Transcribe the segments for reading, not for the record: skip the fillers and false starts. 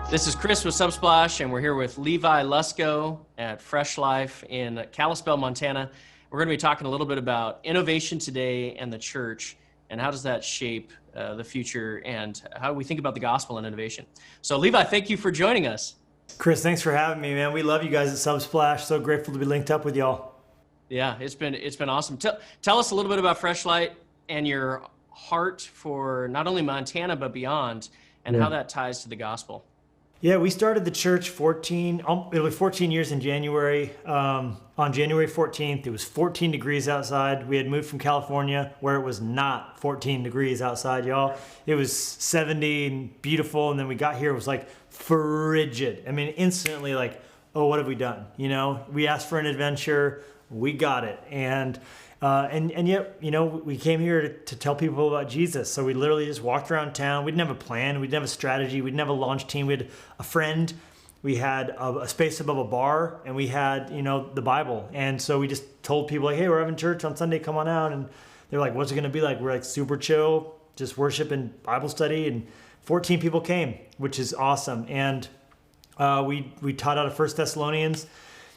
This is Chris with Subsplash, and we're here with Levi Lusko at Fresh Life in Kalispell, Montana. We're going to be talking a little bit about innovation today and the church, and how does that shape the future, and how we think about the gospel and innovation. So, Levi, thank you for joining us. Chris, thanks for having me, man. We love you guys at Subsplash. So grateful to be linked up with y'all. Yeah, it's been awesome. Tell us a little bit about Fresh Light and your heart for not only Montana but beyond, and how that ties to the gospel. Yeah, we started the church it'll be 14 years in January. On January 14th, it was 14 degrees outside. We had moved from California where it was not 14 degrees outside, y'all. It was 70 and beautiful. And then we got here, it was like frigid. I mean, instantly like, oh, what have we done? You know, we asked for an adventure, we got it. And yet, you know, we came here to tell people about Jesus. So we literally just walked around town. We didn't have a plan. We didn't have a strategy. We didn't have a launch team. We had a friend. We had a space above a bar, and we had, you know, the Bible. And so we just told people like, hey, we're having church on Sunday. Come on out. And they're like, what's it going to be like? We're like super chill, just worship and Bible study. And 14 people came, which is awesome. And we taught out of 1 Thessalonians.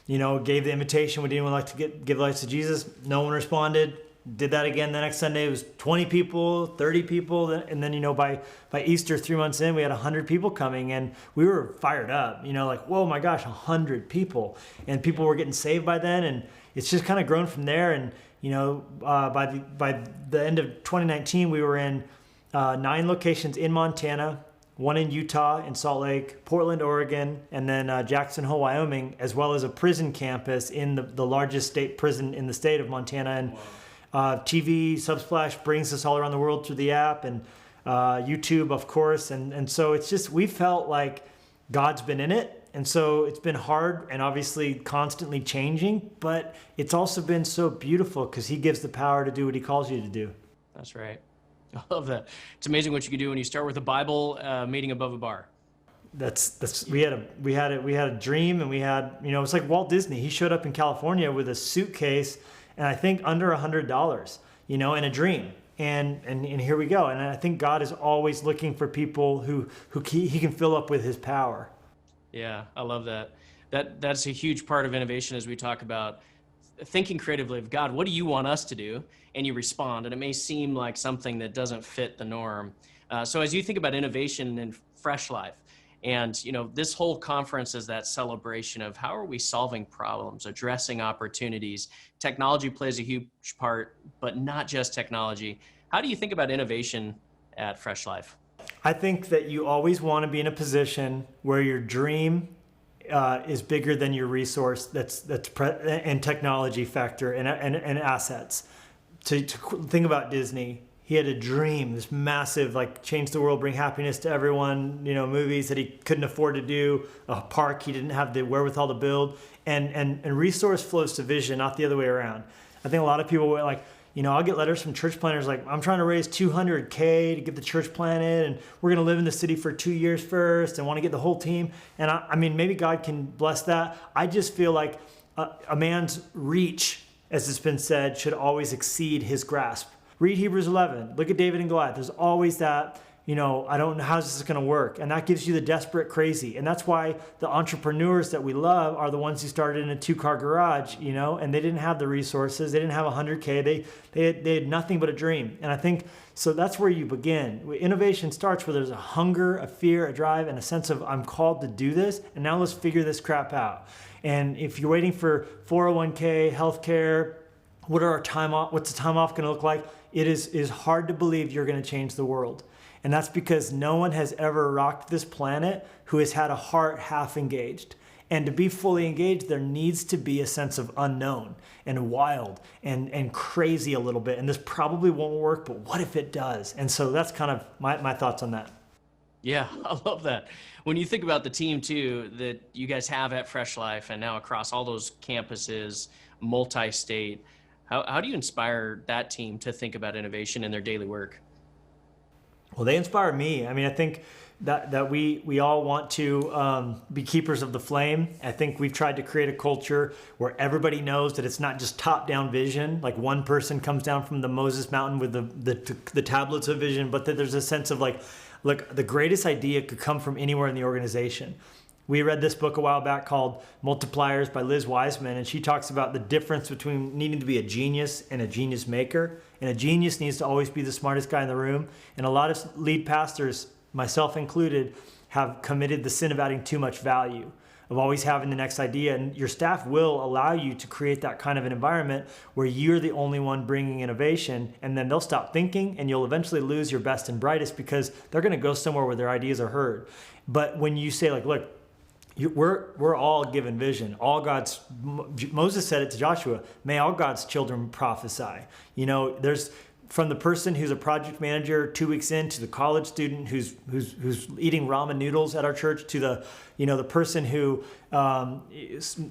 You know, gave the invitation. Would anyone like to give life to Jesus? No one responded. Did that again the next Sunday. It was 20 people, 30 people. And then, you know, by Easter, 3 months in, we had 100 people coming. And we were fired up, you know, like, whoa, my gosh, 100 people. And people were getting saved by then. And it's just kind of grown from there. And, you know, by the end of 2019, we were in 9 locations in Montana, 1 in Utah, in Salt Lake, Portland, Oregon, and then Jackson Hole, Wyoming, as well as a prison campus in the largest state prison in the state of Montana. And TV, Subsplash brings us all around the world through the app, and YouTube, of course. And so it's just, we felt like God's been in it. And so it's been hard and obviously constantly changing, but it's also been so beautiful because he gives the power to do what he calls you to do. That's right. I love that. It's amazing what you can do when you start with a Bible meeting above a bar. We had a dream, and we had, you know, it's like Walt Disney. He showed up in California with a suitcase and I think under $100, you know, and a dream. And here we go. And I think God is always looking for people who he can fill up with his power. Yeah, I love that. That's a huge part of innovation as we talk about thinking creatively of God, what do you want us to do? And you respond, and it may seem like something that doesn't fit the norm. So as you think about innovation in Fresh Life, and you know, this whole conference is that celebration of how are we solving problems, addressing opportunities. Technology plays a huge part, but not just technology. How do you think about innovation at Fresh Life? I think that you always want to be in a position where your dream is bigger than your resource and technology factor and assets. To think about Disney, he had a dream, this massive, like, change the world, bring happiness to everyone, you know, movies that he couldn't afford to do, a park he didn't have the wherewithal to build, and resource flows to vision, not the other way around. I think a lot of people were like, you know, I'll get letters from church planners like, I'm trying to raise $200K to get the church planted, and we're going to live in the city for 2 years first and want to get the whole team. And I mean, maybe God can bless that. I just feel like a man's reach, as it's been said, should always exceed his grasp. Read Hebrews 11. Look at David and Goliath. There's always that, you know, I don't know how's this going to work. And that gives you the desperate crazy. And that's why the entrepreneurs that we love are the ones who started in a 2-car garage, you know, and they didn't have the resources. They didn't have 100K. They had nothing but a dream. And I think, so that's where you begin. Innovation starts where there's a hunger, a fear, a drive, and a sense of, I'm called to do this. And now let's figure this crap out. And if you're waiting for 401K, healthcare, what's the time off going to look like? It is hard to believe you're going to change the world. And that's because no one has ever rocked this planet who has had a heart half engaged. And to be fully engaged, there needs to be a sense of unknown and wild and crazy a little bit. And this probably won't work, but what if it does? And so that's kind of my thoughts on that. Yeah, I love that. When you think about the team too, that you guys have at Fresh Life and now across all those campuses, multi-state, how do you inspire that team to think about innovation in their daily work? Well, they inspire me. I mean, I think that we all want to be keepers of the flame. I think we've tried to create a culture where everybody knows that it's not just top-down vision, like one person comes down from the Moses Mountain with the tablets of vision, but that there's a sense of like, look, the greatest idea could come from anywhere in the organization. We read this book a while back called Multipliers by Liz Wiseman, and she talks about the difference between needing to be a genius and a genius maker. And a genius needs to always be the smartest guy in the room. And a lot of lead pastors, myself included, have committed the sin of adding too much value, of always having the next idea. And your staff will allow you to create that kind of an environment where you're the only one bringing innovation, and then they'll stop thinking, and you'll eventually lose your best and brightest because they're going to go somewhere where their ideas are heard. But when you say like, look, we're all given vision. Moses said it to Joshua, may all God's children prophesy. You know, there's from the person who's a project manager 2 weeks in to the college student who's eating ramen noodles at our church to the person who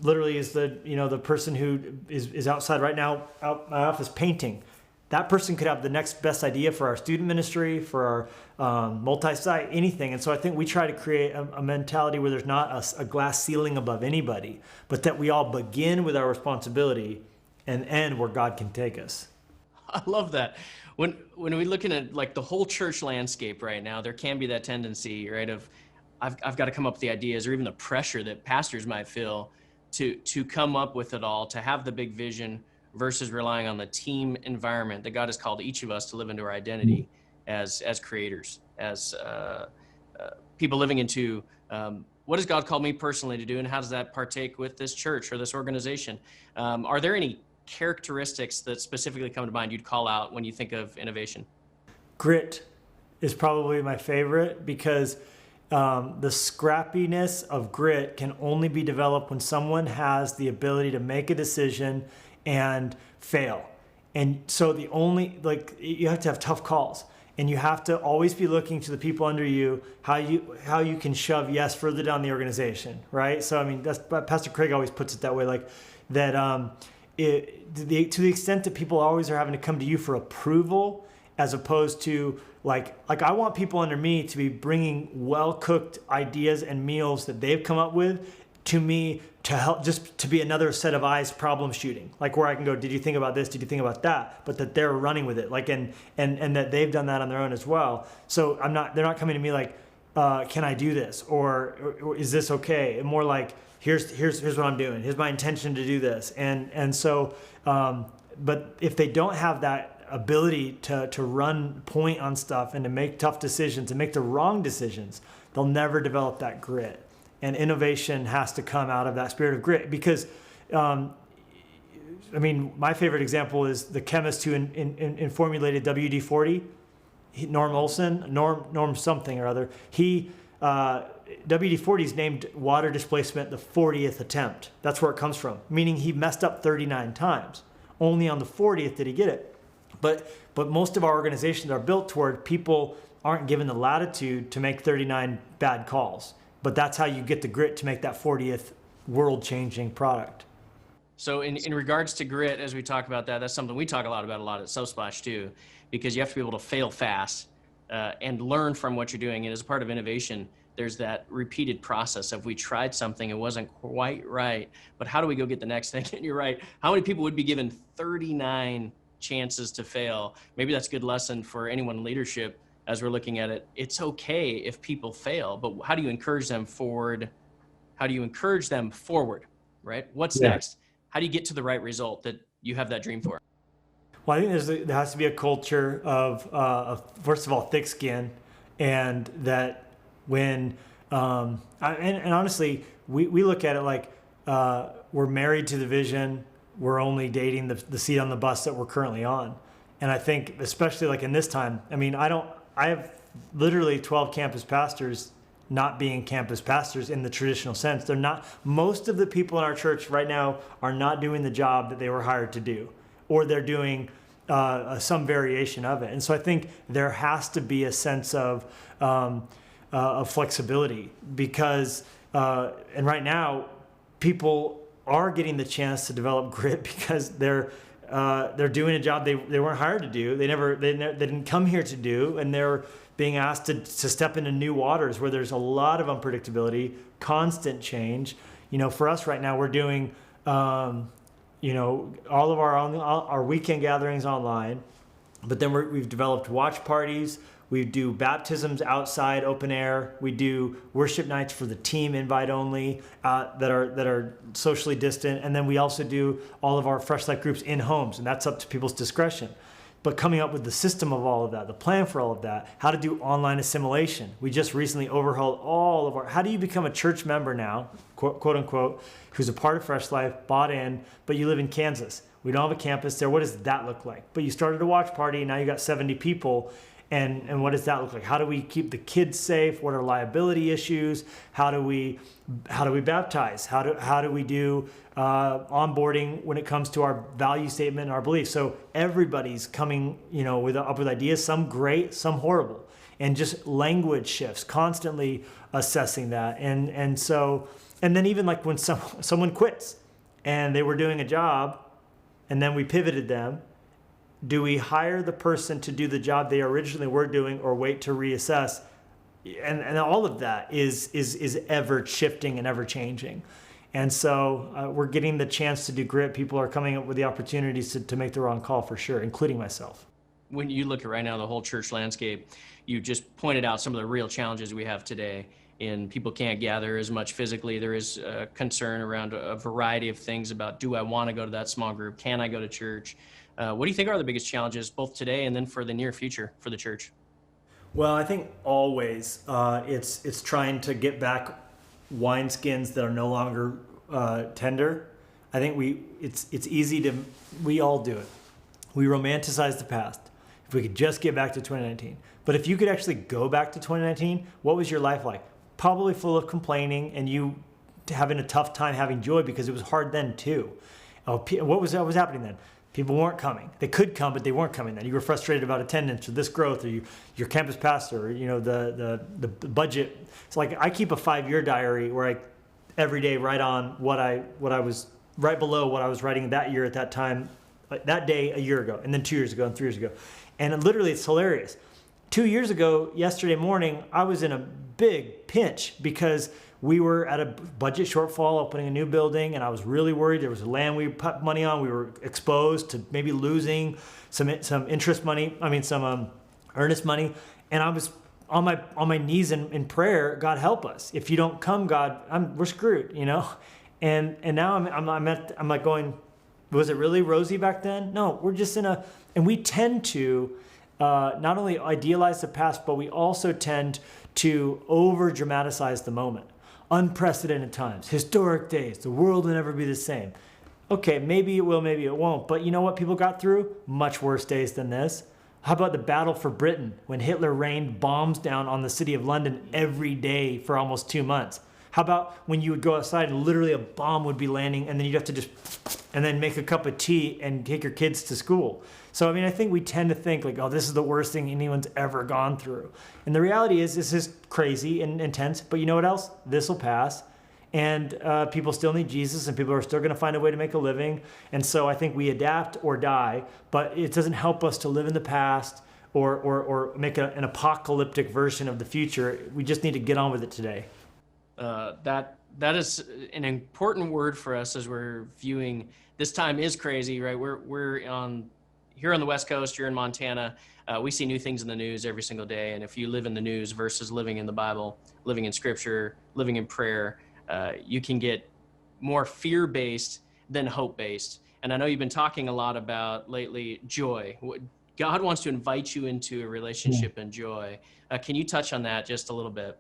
literally is the person who is outside right now out my office painting. That person could have the next best idea for our student ministry, for our multi-site, anything. And so I think we try to create a mentality where there's not a glass ceiling above anybody, but that we all begin with our responsibility and end where God can take us. I love that. When we're looking at like the whole church landscape right now, there can be that tendency, right, of I've got to come up with the ideas, or even the pressure that pastors might feel to come up with it all, to have the big vision, versus relying on the team environment that God has called each of us to live into our identity as creators, as people living into what has God called me personally to do, and how does that partake with this church or this organization? Are there any characteristics that specifically come to mind you'd call out when you think of innovation? Grit is probably my favorite because the scrappiness of grit can only be developed when someone has the ability to make a decision and fail. And so you have to have tough calls, and you have to always be looking to the people under you, how you can shove yes further down the organization, right? So I mean, that's Pastor Craig always puts it that way, like that to the extent that people always are having to come to you for approval, as opposed to like I want people under me to be bringing well-cooked ideas and meals that they've come up with to me to help, just to be another set of eyes problem shooting, like where I can go, did you think about this? Did you think about that? But that they're running with it, like and that they've done that on their own as well. So they're not coming to me like, can I do this? Or is this okay? And more like, here's what I'm doing. Here's my intention to do this. And so, but if they don't have that ability to run point on stuff and to make tough decisions and make the wrong decisions, they'll never develop that grit. And innovation has to come out of that spirit of grit because, I mean, my favorite example is the chemist who formulated WD-40, Norm something or other. WD-40 is named water displacement the 40th attempt. That's where it comes from, meaning he messed up 39 times. Only on the 40th did he get it. But most of our organizations are built toward people aren't given the latitude to make 39 bad calls. But that's how you get the grit to make that 40th world-changing product. So in regards to grit, as we talk about that's something we talk a lot at Subsplash too, because you have to be able to fail fast and learn from what you're doing. And as a part of innovation, there's that repeated process of we tried something, it wasn't quite right, but how do we go get the next thing? And you're right. How many people would be given 39 chances to fail? Maybe that's a good lesson for anyone in leadership. As we're looking at it, it's okay if people fail, but how do you encourage them forward? How do you encourage them forward, right? What's next? How do you get to the right result that you have that dream for? Well, I think there has to be a culture of first of all, thick skin, and that when, and honestly, we look at it like we're married to the vision, we're only dating the seat on the bus that we're currently on. And I think, especially like in this time, I mean, I have literally 12 campus pastors not being campus pastors in the traditional sense. They're not, most of the people in our church right now are not doing the job that they were hired to do, or they're doing some variation of it. And so I think there has to be a sense of flexibility because, and right now, people are getting the chance to develop grit because they're they're doing a job they weren't hired to do. They didn't come here to do, and they're being asked to step into new waters where there's a lot of unpredictability, constant change. For us right now, we're doing, all of our weekend gatherings online, but then we've developed watch parties. We do baptisms outside, open air. We do worship nights for the team, invite only, that are socially distant. And then we also do all of our Fresh Life groups in homes, and that's up to people's discretion. But coming up with the system of all of that, the plan for all of that, how to do online assimilation. We just recently overhauled all of how do you become a church member now, quote unquote, who's a part of Fresh Life, bought in, but you live in Kansas. We don't have a campus there. What does that look like? But you started a watch party, and now you got 70 people. And what does that look like? How do we keep the kids safe? What are liability issues? How do we baptize? How do we do onboarding when it comes to our value statement and our beliefs? So everybody's coming, up with ideas. Some great, some horrible, and just language shifts. Constantly assessing that, and then even like when someone quits, and they were doing a job, and then we pivoted them. Do we hire the person to do the job they originally were doing, or wait to reassess? And all of that is ever shifting and ever changing. And so we're getting the chance to do grit. People are coming up with the opportunities to make the wrong call, for sure, including myself. When you look at right now the whole church landscape, you just pointed out some of the real challenges we have today. And people can't gather as much physically. There is concern around a variety of things about, do I want to go to that small group? Can I go to church? What do you think are the biggest challenges, both today and then for the near future for the church? Well, I think always it's trying to get back wineskins that are no longer tender. I think it's easy we all do it. We romanticize the past. If we could just get back to 2019. But if you could actually go back to 2019, what was your life like? Probably full of complaining and you having a tough time having joy, because it was hard then too. What was happening then? People weren't coming. They could come, but they weren't coming then. You were frustrated about attendance or this growth, or your campus pastor, or the budget. It's like I keep a 5-year diary where I every day write on what I was right below what I was writing that year at that time, that day a year ago, and then 2 years ago and 3 years ago. And literally it's hilarious. 2 years ago, yesterday morning, I was in a big pinch because we were at a budget shortfall opening a new building, and I was really worried. There was land we put money on. We were exposed to maybe losing some interest money. Some earnest money. And I was on my knees in prayer. God, help us. If you don't come, God, we're screwed. And now I'm like going, was it really rosy back then? No, we're just and we tend to not only idealize the past, but we also tend to over dramatize the moment. Unprecedented times, historic days, the world will never be the same. Okay, maybe it will, maybe it won't. But you know what people got through? Much worse days than this. How about the battle for Britain, when Hitler rained bombs down on the city of London every day for almost 2 months? How about when you would go outside and literally a bomb would be landing, and then you'd have to and then make a cup of tea and take your kids to school? So, I think we tend to think like, oh, this is the worst thing anyone's ever gone through. And the reality is this is crazy and intense, but you know what else? This will pass. And people still need Jesus, and people are still going to find a way to make a living. And so I think we adapt or die, but it doesn't help us to live in the past or make an apocalyptic version of the future. We just need to get on with it today. That is an important word for us as we're viewing. This time is crazy, right? We're here on the West Coast. You're in Montana. We see new things in the news every single day. And if you live in the news versus living in the Bible, living in Scripture, living in prayer, you can get more fear-based than hope-based. And I know you've been talking a lot about lately joy. God wants to invite you into a relationship and joy. Can you touch on that just a little bit?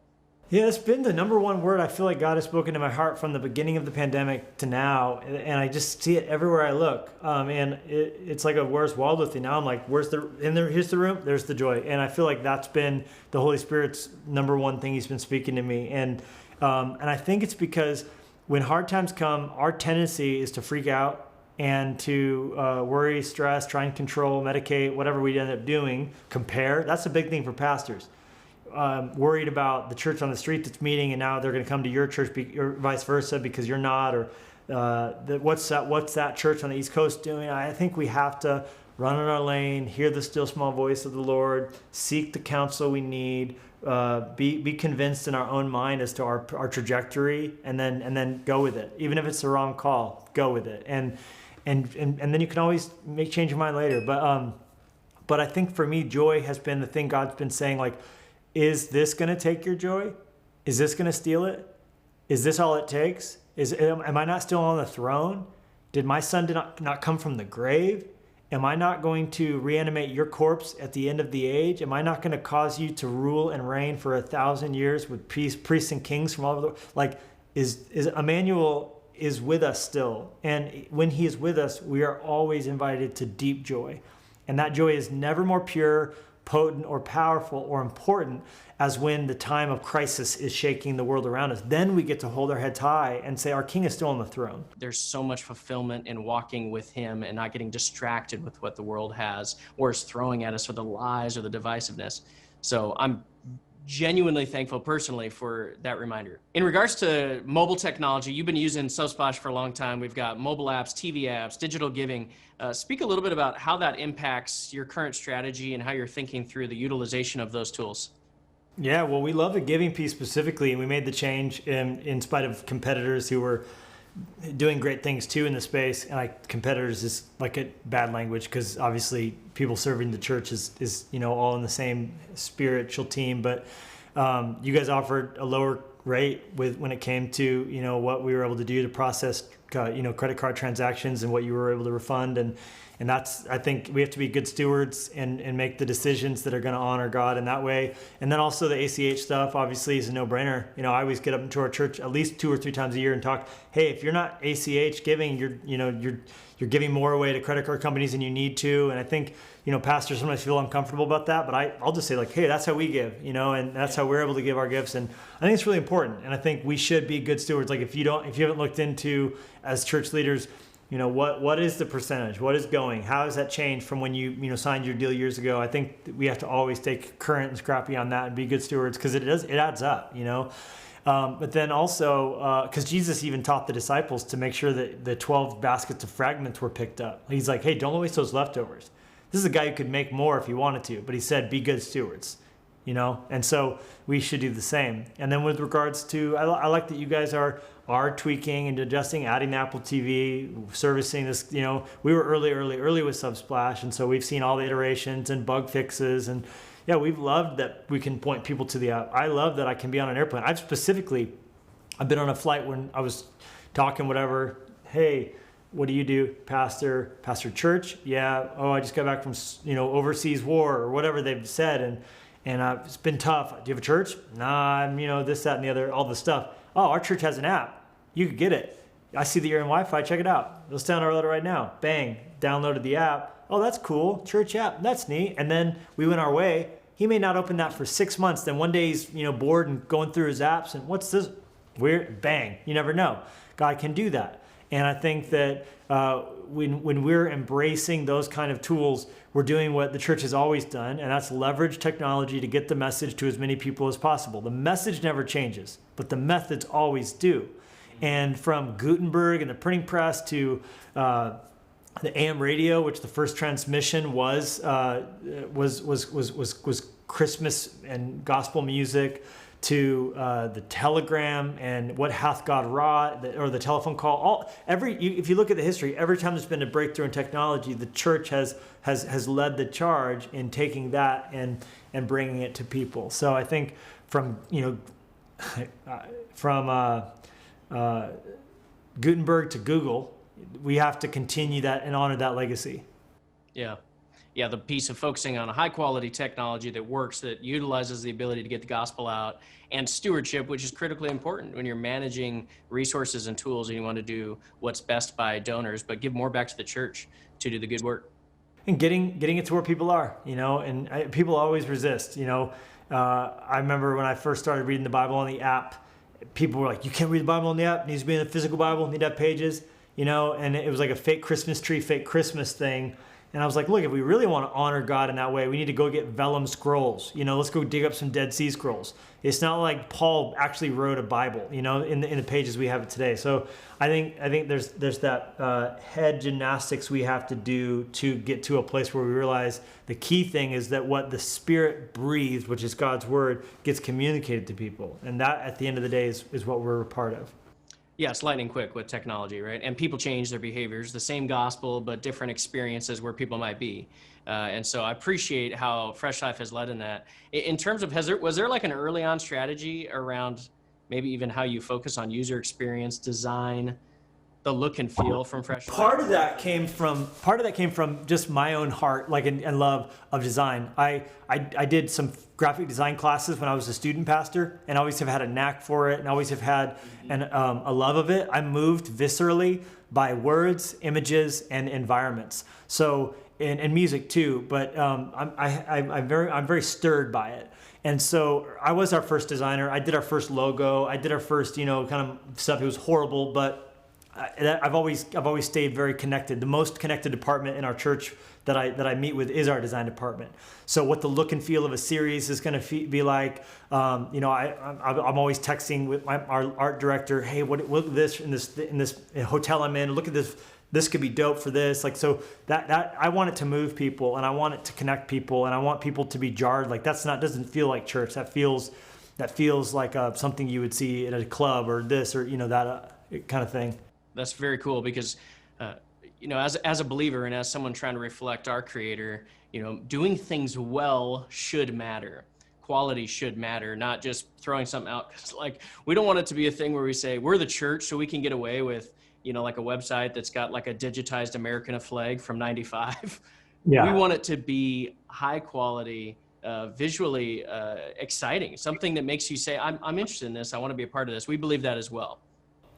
Yeah, it's been the number one word I feel like God has spoken to my heart from the beginning of the pandemic to now, and I just see it everywhere I look. And it's like a Where's Waldo thing. Now I'm like, here's the room, there's the joy. And I feel like that's been the Holy Spirit's number one thing He's been speaking to me. And I think it's because when hard times come, our tendency is to freak out and to worry, stress, try and control, medicate, whatever we end up doing, compare. That's a big thing for pastors. Worried about the church on the street that's meeting, and now they're going to come to your church or vice versa because you're not, or what's that church on the East Coast doing? I think we have to run in our lane, hear the still small voice of the Lord, seek the counsel we need, be convinced in our own mind as to our trajectory, and then go with it. Even if it's the wrong call, go with it. And then you can always change your mind later. But I think for me, joy has been the thing God's been saying, like, is this going to take your joy? Is this going to steal it? Is this all it takes? Am I not still on the throne? Did my son not come from the grave? Am I not going to reanimate your corpse at the end of the age? Am I not going to cause you to rule and reign for 1,000 years with priests and kings from all over the world? Like, is Emmanuel is with us still. And when he is with us, we are always invited to deep joy. And that joy is never more pure, potent, or powerful or important as when the time of crisis is shaking the world around us. Then we get to hold our heads high and say, our King is still on the throne. There's so much fulfillment in walking with him and not getting distracted with what the world has or is throwing at us, or the lies or the divisiveness. So I'm genuinely thankful personally for that reminder. In regards to mobile technology, you've been using Subsplash for a long time. We've got mobile apps, TV apps, digital giving. Speak a little bit about how that impacts your current strategy and how you're thinking through the utilization of those tools. Yeah, well, we love the giving piece specifically, and we made the change in spite of competitors who were doing great things too in the space. And like, competitors is like a bad language, because obviously people serving the church is all in the same spiritual team. But you guys offered a lower rate when it came to what we were able to do to process credit card transactions and what you were able to refund. And that's, I think we have to be good stewards and make the decisions that are going to honor God in that way. And then also the ACH stuff obviously is a no-brainer. I always get up into our church at least 2 or 3 times a year and talk, hey, if you're not ACH giving, you're giving more away to credit card companies than you need to. And I think, pastors sometimes feel uncomfortable about that, but I'll just say, like, hey, that's how we give, and that's how we're able to give our gifts. And I think it's really important. And I think we should be good stewards. Like, if you haven't looked into, as church leaders, what is the percentage? What is going? How has that changed from when you signed your deal years ago? I think we have to always stay current and scrappy on that and be good stewards, because it adds up, But then also, because Jesus even taught the disciples to make sure that the 12 baskets of fragments were picked up. He's like, hey, don't waste those leftovers. This is a guy who could make more if he wanted to, but he said, be good stewards, And so we should do the same. And then with regards to, I like that you guys are tweaking and adjusting, adding Apple TV, servicing this. We were early with Subsplash, and so we've seen all the iterations and bug fixes, and yeah, we've loved that we can point people to the app. I love that I can be on an airplane. I've been on a flight when I was talking whatever. Hey, what do you do, pastor church? Yeah. Oh, I just got back from overseas war or whatever they've said, and it's been tough. Do you have a church? Nah, I'm this, that, and the other, all the stuff. Oh, our church has an app. You could get it. I see that you're in Wi-Fi. Check it out. Let's download it right now. Bang, downloaded the app. Oh, that's cool. Church app. That's neat. And then we went our way. He may not open that for 6 months. Then one day he's bored and going through his apps, and what's this? Weird. Bang. You never know. God can do that. And I think that when we're embracing those kind of tools, we're doing what the church has always done, and that's leverage technology to get the message to as many people as possible. The message never changes, but the methods always do. And from Gutenberg and the printing press to the AM radio, which the first transmission was Christmas and gospel music, to the telegram and what hath God wrought, or the telephone call. If you look at the history, every time there's been a breakthrough in technology, the church has led the charge in taking that and bringing it to people. So I think from Gutenberg to Google, we have to continue that and honor that legacy. Yeah, the piece of focusing on a high quality technology that works, that utilizes the ability to get the gospel out, and stewardship, which is critically important when you're managing resources and tools and you want to do what's best by donors, but give more back to the church to do the good work. And getting it to where people are, and people always resist. I remember when I first started reading the Bible on the app, people were like, you can't read the Bible on the app, it needs to be in the physical Bible, need to have pages, and it was like a fake Christmas tree, fake Christmas thing. And I was like, look, if we really want to honor God in that way, we need to go get vellum scrolls. Let's go dig up some Dead Sea Scrolls. It's not like Paul actually wrote a Bible, in the pages we have it today. So I think there's that head gymnastics we have to do to get to a place where we realize the key thing is that what the Spirit breathed, which is God's word, gets communicated to people. And that, at the end of the day, is what we're a part of. Yeah, it's lightning quick with technology, right? And people change their behaviors, the same gospel, but different experiences where people might be. And so I appreciate how Fresh Life has led in that. In terms of, was there like an early on strategy around maybe even how you focus on user experience, design, the look and feel from Fresh Life? Part of that came from just my own heart, like and love of design. I did some graphic design classes when I was a student pastor, and always have had a knack for it, and always have had a love of it. I'm moved viscerally by words, images, and environments. So and music too, but I'm very stirred by it. And so I was our first designer. I did our first logo. I did our first kind of stuff. It was horrible, but I've always stayed very connected. The most connected department in our church that I meet with is our design department. So what the look and feel of a series is going to be like, I'm always texting with our art director. Hey, look at this in this hotel I'm in. Look at this. This could be dope for this. Like, so that I want it to move people, and I want it to connect people, and I want people to be jarred. Like, doesn't feel like church. That feels like something you would see at a club or this or that kind of thing. That's very cool because, as a believer and as someone trying to reflect our Creator, doing things well should matter. Quality should matter, not just throwing something out. 'Cause, like, we don't want it to be a thing where we say we're the church, so we can get away with, like a website that's got like a digitized American flag from '95. Yeah. We want it to be high quality, visually exciting, something that makes you say, I'm interested in this. I want to be a part of this. We believe that as well.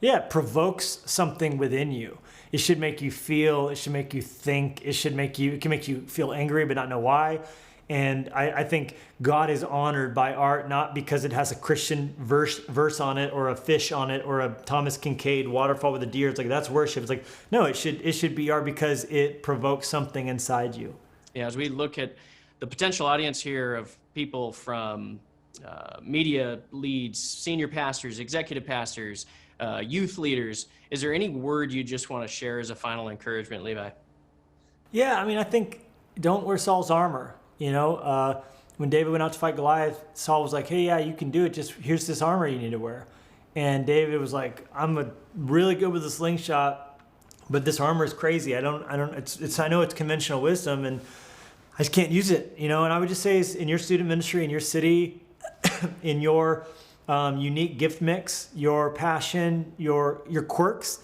Yeah, it provokes something within you. It should make you feel, it should make you think, it can make you feel angry but not know why. And I think God is honored by art, not because it has a Christian verse on it or a fish on it or a Thomas Kincaid waterfall with a deer. It's like, that's worship. It's like, no, it should be art because it provokes something inside you. Yeah, as we look at the potential audience here of people from media leads, senior pastors, executive pastors, youth leaders, is there any word you just want to share as a final encouragement, Levi? Yeah, I think don't wear Saul's armor. When David went out to fight Goliath, Saul was like, hey, yeah, you can do it. Just here's this armor you need to wear. And David was like, I'm really good with a slingshot, but this armor is crazy. I know it's conventional wisdom and I just can't use it, And I would just say in your student ministry, in your city, in your unique gift mix, your passion, your quirks,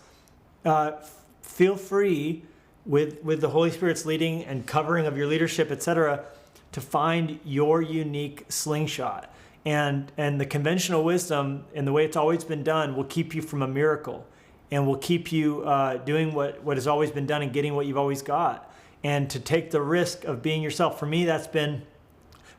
feel free with the Holy Spirit's leading and covering of your leadership, etc., to find your unique slingshot. And the conventional wisdom and the way it's always been done will keep you from a miracle and will keep you doing what has always been done and getting what you've always got. And to take the risk of being yourself. For me, that's been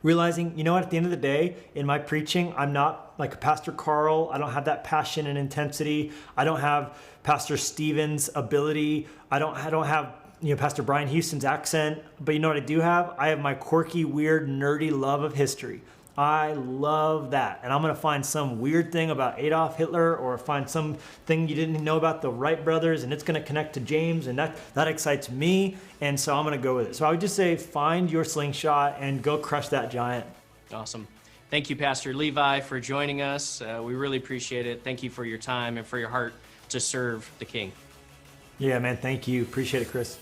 realizing, at the end of the day, in my preaching, I'm not like Pastor Carl. I don't have that passion and intensity. I don't have Pastor Stephen's ability. I don't have Pastor Brian Houston's accent. But you know what I do have? I have my quirky, weird, nerdy love of history. I love that. And I'm going to find some weird thing about Adolf Hitler or find something you didn't know about the Wright brothers, and it's going to connect to James, and that excites me. And so I'm going to go with it. So I would just say find your slingshot and go crush that giant. Awesome. Thank you, Pastor Levi, for joining us. We really appreciate it. Thank you for your time and for your heart to serve the King. Yeah, man. Thank you. Appreciate it, Chris.